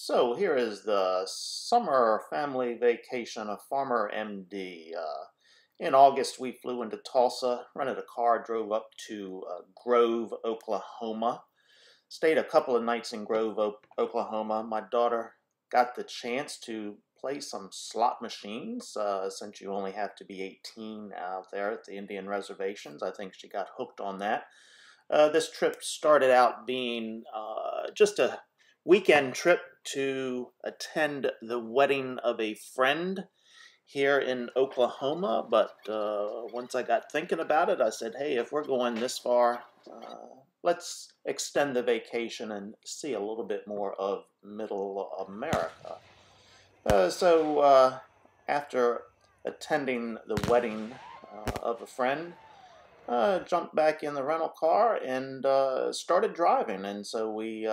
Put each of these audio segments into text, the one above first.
So here is the summer family vacation of Farmer MD. In August, we flew into Tulsa, rented a car, drove up to Grove, Oklahoma. Stayed a couple of nights in Grove, Oklahoma. My daughter got the chance to play some slot machines since you only have to be 18 out there at the Indian reservations. I think she got hooked on that. This trip started out being just a weekend trip to attend the wedding of a friend here in Oklahoma, but once I got thinking about it, I said, hey, if we're going this far, let's extend the vacation and see a little bit more of Middle America. So after attending the wedding of a friend, jumped back in the rental car and started driving. And so we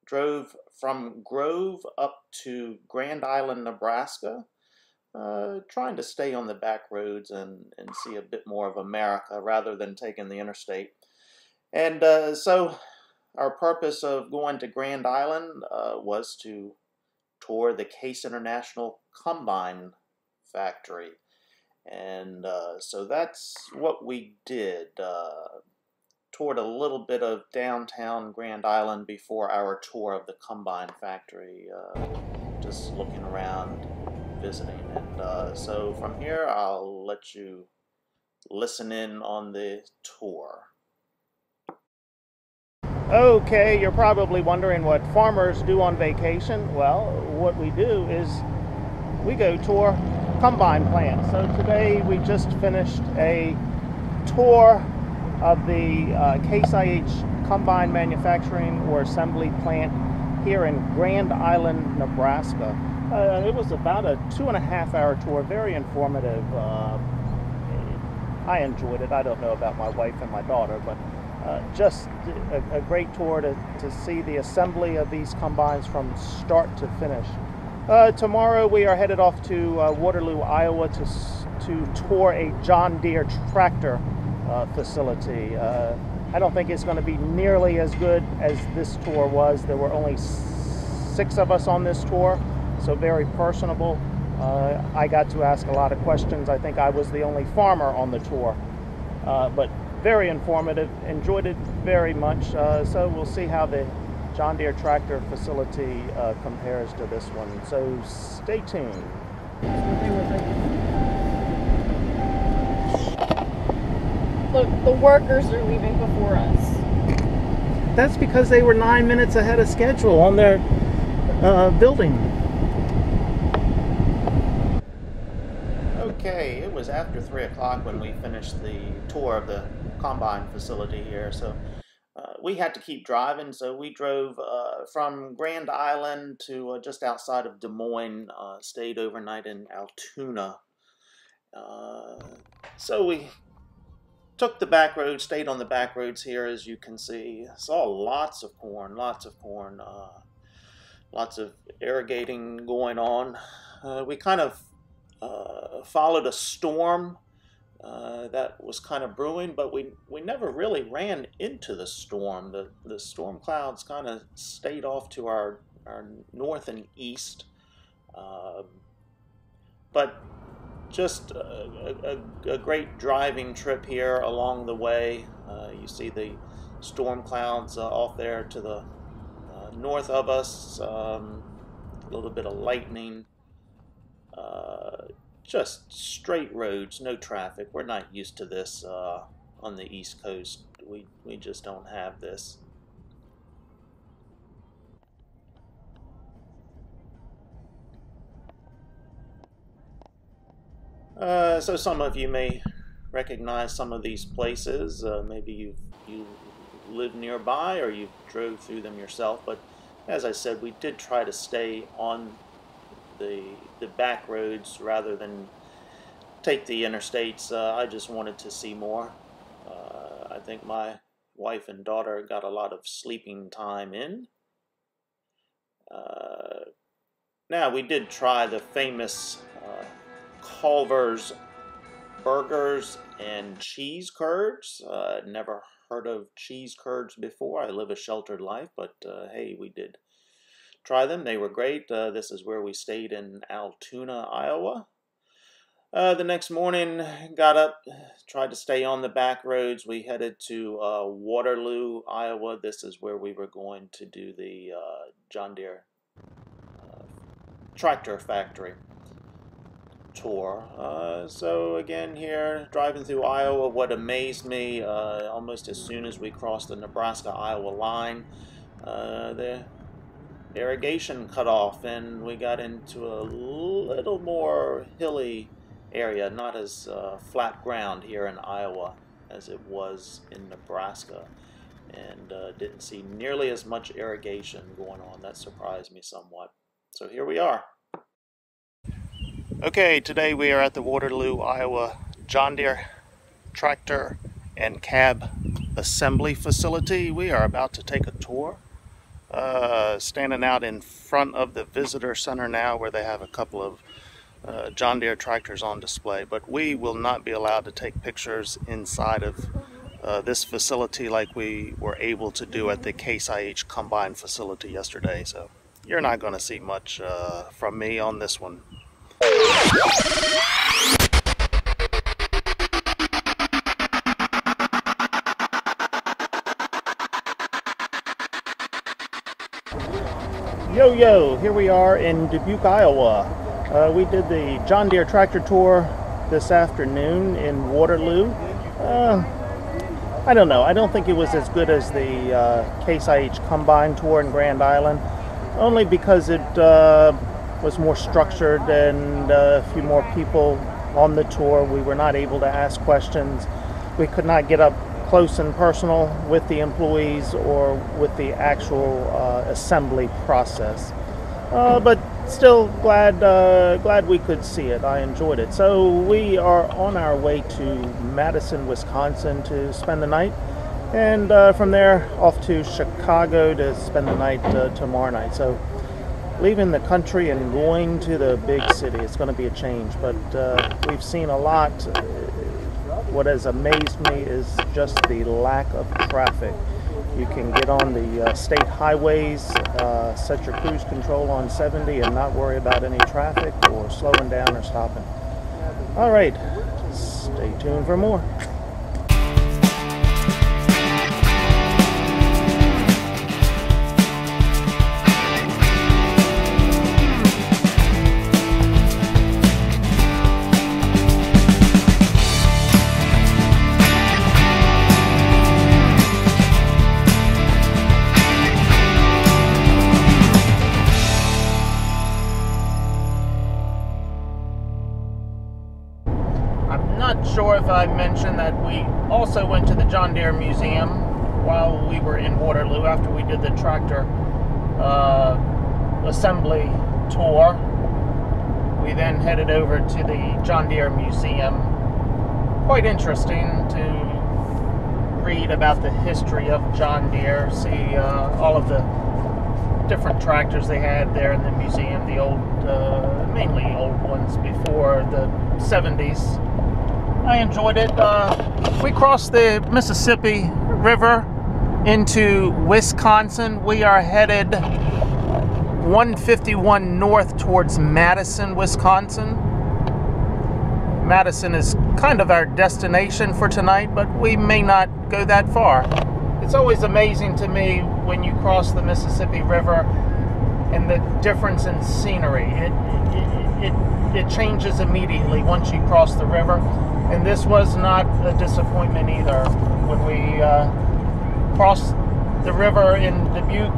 drove from Grove up to Grand Island, Nebraska, trying to stay on the back roads and see a bit more of America rather than taking the interstate. And so our purpose of going to Grand Island was to tour the Case International Combine Factory. And so that's what we did. Toured a little bit of downtown Grand Island before our tour of the Combine Factory, just looking around, visiting. And so from here, I'll let you listen in on the tour. Okay, you're probably wondering what farmers do on vacation. Well, what we do is we go tour combine plant. So today we just finished a tour of the Case IH combine manufacturing or assembly plant here in Grand Island, Nebraska. It was about a 2.5-hour tour, very informative. I enjoyed it. I don't know about my wife and my daughter, but just a great tour to see the assembly of these combines from start to finish. Tomorrow we are headed off to Waterloo, Iowa to tour a John Deere tractor facility. I don't think it's going to be nearly as good as this tour was. There were only 6 of us on this tour, so very personable. I got to ask a lot of questions. I think I was the only farmer on the tour, but very informative. Enjoyed it very much. So we'll see how the John Deere tractor facility compares to this one. So stay tuned. Look, the workers are leaving before us. That's because they were 9 minutes ahead of schedule on their building. Okay, it was after 3 o'clock when we finished the tour of the combine facility here, so we had to keep driving, so we drove from Grand Island to just outside of Des Moines, stayed overnight in Altoona. So we took the back road, stayed on the back roads here, as you can see. Saw lots of corn, lots of irrigating going on. We kind of followed a storm that was kind of brewing, but we never really ran into the storm. The storm clouds kind of stayed off to our north and east, but just a great driving trip here along the way. You see the storm clouds off there to the north of us, a little bit of lightning. Just straight roads, no traffic. We're not used to this on the East Coast. We just don't have this. So some of you may recognize some of these places. Maybe you live nearby or you drove through them yourself. But as I said, we did try to stay on the back roads rather than take the interstates. I just wanted to see more. I think my wife and daughter got a lot of sleeping time in. Now, we did try the famous Culver's burgers and cheese curds. Never heard of cheese curds before. I live a sheltered life, but hey, we did try them. They were great. This is where we stayed in Altoona, Iowa. The next morning, got up, tried to stay on the back roads. We headed to Waterloo, Iowa. This is where we were going to do the John Deere tractor factory tour. So again here, driving through Iowa, what amazed me, almost as soon as we crossed the Nebraska-Iowa line, the irrigation cut off and we got into a little more hilly area, not as flat ground here in Iowa as it was in Nebraska, and didn't see nearly as much irrigation going on. That surprised me somewhat. So here we are. Okay, today we are at the Waterloo, Iowa John Deere tractor and cab assembly facility. We are about to take a tour. Standing out in front of the visitor center now, where they have a couple of John Deere tractors on display, but we will not be allowed to take pictures inside of this facility like we were able to do at the Case IH Combine facility yesterday, so you're not going to see much from me on this one. Yo, here we are in Dubuque, Iowa. We did the John Deere tractor tour this afternoon in Waterloo. I don't know. I don't think it was as good as the Case IH Combine tour in Grand Island, only because it was more structured and a few more people on the tour. We were not able to ask questions. We could not get up close and personal with the employees or with the actual assembly process. But still glad we could see it. I enjoyed it. So we are on our way to Madison, Wisconsin to spend the night, and from there off to Chicago to spend the night tomorrow night. So leaving the country and going to the big city, it's going to be a change, but we've seen a lot. What has amazed me is just the lack of traffic. You can get on the state highways, set your cruise control on 70 and not worry about any traffic or slowing down or stopping. All right, stay tuned for more. Not sure if I mentioned that we also went to the John Deere Museum while we were in Waterloo after we did the tractor assembly tour. We then headed over to the John Deere Museum. Quite interesting to read about the history of John Deere, see all of the different tractors they had there in the museum, the old, mainly old ones before the 70s. I enjoyed it. We crossed the Mississippi River into Wisconsin. We are headed 151 north towards Madison, Wisconsin. Madison is kind of our destination for tonight, but we may not go that far. It's always amazing to me when you cross the Mississippi River and the difference in scenery. It changes immediately once you cross the river. And this was not a disappointment either. When we crossed the river in Dubuque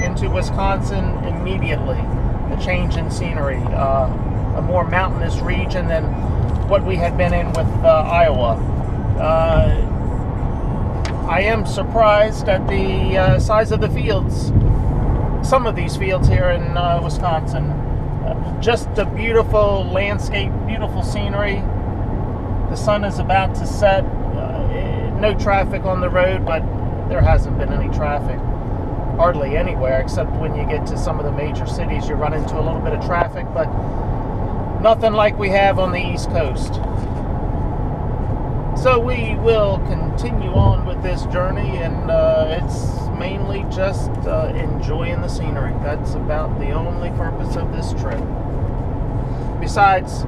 into Wisconsin, immediately the change in scenery, a more mountainous region than what we had been in with Iowa. I am surprised at the size of the fields. Some of these fields here in Wisconsin. Just a beautiful landscape, beautiful scenery. The sun is about to set. No traffic on the road, but there hasn't been any traffic hardly anywhere, except when you get to some of the major cities, you run into a little bit of traffic, but nothing like we have on the East Coast. So we will continue on with this journey, and it's mainly just enjoying the scenery. That's about the only purpose of this trip. Besides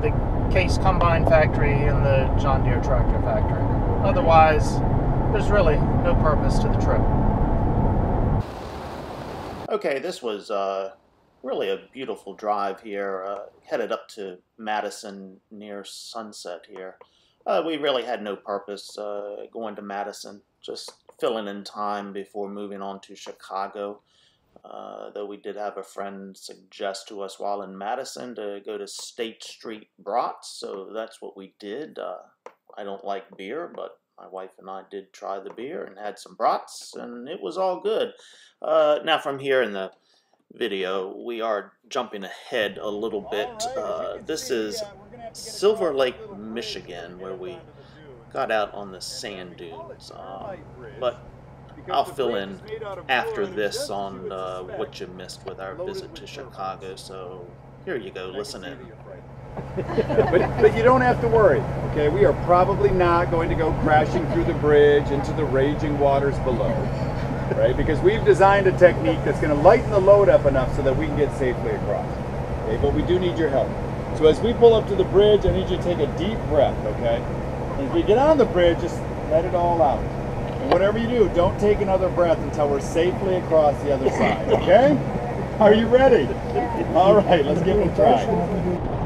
the Case Combine Factory and the John Deere Tractor Factory. Otherwise, there's really no purpose to the trip. Okay, this was really a beautiful drive here, headed up to Madison near sunset here. We really had no purpose going to Madison, just filling in time before moving on to Chicago. Though we did have a friend suggest to us while in Madison to go to State Street Brats, so that's what we did. I don't like beer, but my wife and I did try the beer and had some brats, and it was all good. Now from here in the video, we are jumping ahead a little bit. This is Silver Lake, Michigan, where we got out on the sand dunes. But I'll fill in after this on what you missed with our visit to Chicago. So here you go, listen in. but you don't have to worry, okay? We are probably not going to go crashing through the bridge into the raging waters below, right? Because we've designed a technique that's going to lighten the load up enough so that we can get safely across, okay? But we do need your help. So as we pull up to the bridge, I need you to take a deep breath, okay? And as we get on the bridge, just let it all out. And whatever you do, don't take another breath until we're safely across the other side, okay? Are you ready? All right, let's give it a try.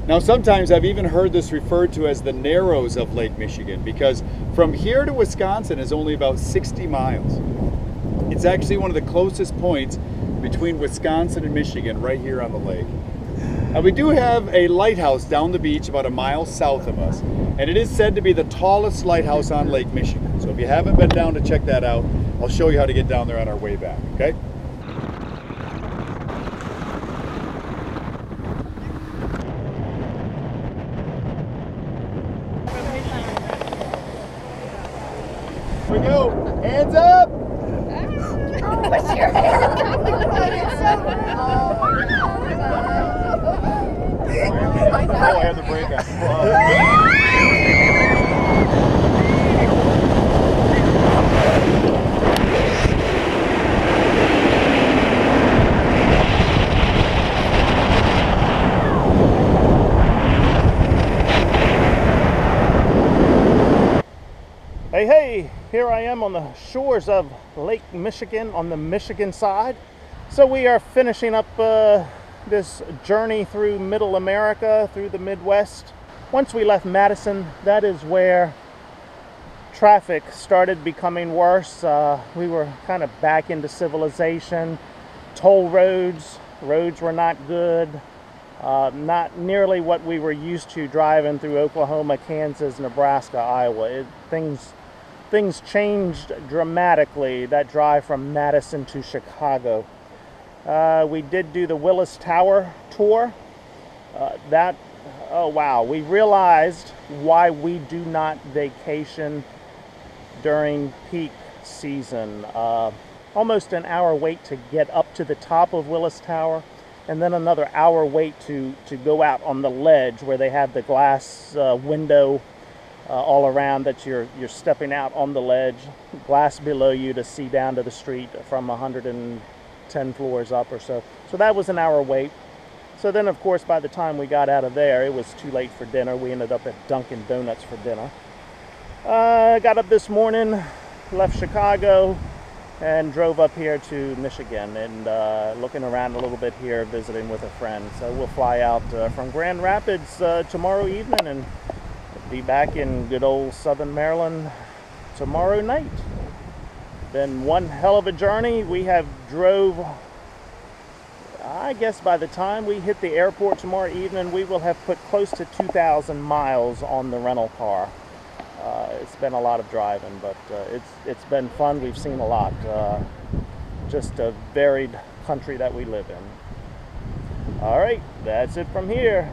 Now sometimes I've even heard this referred to as the Narrows of Lake Michigan, because from here to Wisconsin is only about 60 miles. It's actually one of the closest points between Wisconsin and Michigan, right here on the lake. Now we do have a lighthouse down the beach about a mile south of us, and it is said to be the tallest lighthouse on Lake Michigan. So if you haven't been down to check that out, I'll show you how to get down there on our way back, okay? Here we go. Hands up. What's your hand? Oh, I have the brake on. Hey, here I am on the shores of Lake Michigan on the Michigan side. So we are finishing up this journey through Middle America, through the Midwest. Once we left Madison, that is where traffic started becoming worse. We were kind of back into civilization. Toll roads were not good. Not nearly what we were used to driving through Oklahoma, Kansas, Nebraska, Iowa. Things changed dramatically, that drive from Madison to Chicago. We did do the Willis Tower tour. Oh wow, we realized why we do not vacation during peak season. Almost an hour wait to get up to the top of Willis Tower, and then another hour wait to go out on the ledge where they have the glass window all around that you're stepping out on the ledge, glass below you to see down to the street from 110 floors up or so. So that was an hour wait. So then, of course, by the time we got out of there, it was too late for dinner. We ended up at Dunkin' Donuts for dinner. Got up this morning, left Chicago, and drove up here to Michigan, and looking around a little bit here, visiting with a friend. So we'll fly out from Grand Rapids tomorrow evening and be back in good old Southern Maryland tomorrow night. Been one hell of a journey. We have drove, I guess by the time we hit the airport tomorrow evening, we will have put close to 2,000 miles on the rental car. It's been a lot of driving, but it's been fun. We've seen a lot. Just a varied country that we live in. All right, that's it from here.